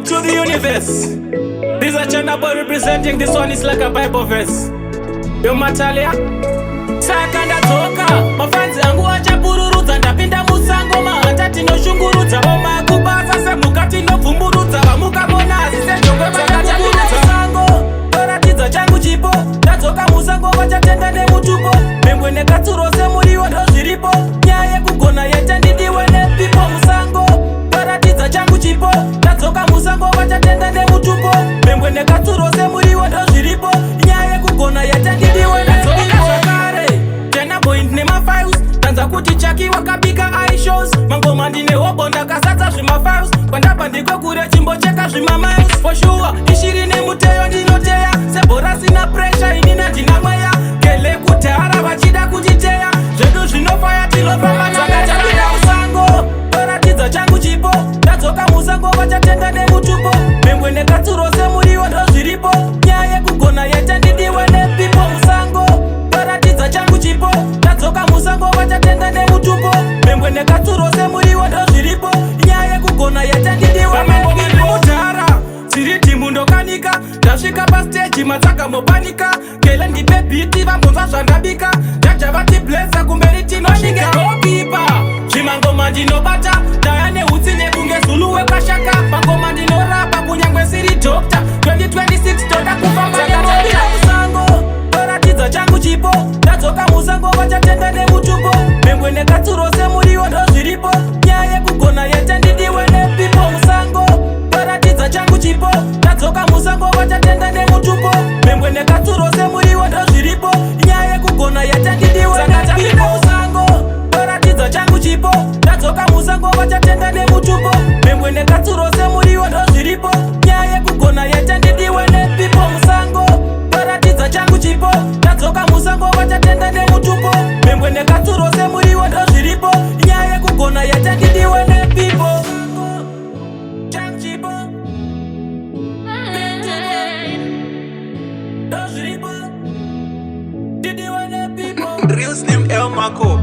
to the universe. This is a China boy representing. This one is like a Bible verse. Yo Matalia Saka ndatoka mafanzi angu wacha pururuza. Ndapinda musango mahandati no shungurudza. Oma kubasa semukati no pfumburudza. Vamuka mona asise chongwe vakati musango. Paratidza changu chipo. Ndadzoka musango vachatenga nemutupo. Mengwe nekatsuro semuriwo ndo zviripo. Nyaya yekugona yete ndidiwe nepipo musango. Paratidza changu chipo. Ndadzoka musango vachatenga nemutupo. Mengwe nekatsuro semuriwo ndo zviripo. Nyaya yekugona yete ndidiwe nepipo. Kuti chaki wakabika iShows. Mangoma ndine hobo ndakasatsa zvimafiles. Kwandabva ndiko kure chimbocheka zvimamiles. For sure ishiri nemuteyo ndinoteya. Sebhora sina pressure inina ndina mweya. Kele kutara vachida kuchiteya. Zvedu zvinofaya tinofamba takachapinda musango. Paratidza changu chipo. Ndadzoka musango vachatenga nemutupo. Mengwe nekatsuro semuriwo ndo zviripo. Nyaya yekugona yete ndidiwe nepipo musango. Paratidza changu chipo. Ndadzoka musango vachatenga nemutupo. Mengwe nekatsuro semuriwo ndo zviripo. Nyaya yekugona yete ndidiwe nemudhara. Siriti mundokanika. Ndasvika pastage matsaka mopanika. Kele ndipe biti vambonzwa zvandabika. Jaja vati blessa kumberi tinosvika gokipa. Zvimangoma ndinobata. Ndaya neutsi nekunge Zulu wekashaka. Pangoma ndinorapa kunyangwe siri doctor. 2026 toda kufamba nemoira musango. Paratidza changu chipo. Ndadzoka musango vachatenga nemutupo. Mengwe nekatsuro semuriwo ndo zviripo. Nyaya yekugona yete ndidiwe nepipo musango. Paratidza changu chipo. Ndadzoka musango vachatenga nemutupo. Mengwe nekatsuro semuriwo ndo zviripo. Nyaya yekugona yete ndidiwe nepipo musango. Paratidza changu chipo. Ndadzoka musango vachatenga nemutupo. Mengwe nekatsuro semuriwo ndo zviripo. Nyaya yekugona yete ndidiwe nepipo musango. Paratidza changu chipo. Ndadzoka musango vachatenga nemutupo. Mengwe nekatsuro semuriwo ndo zviripo. Nyaya yekugona yete ndidiwe nepipo. Changu chipo. Ndo zviripo. Ndidiwe nepipo. Real name El Marco.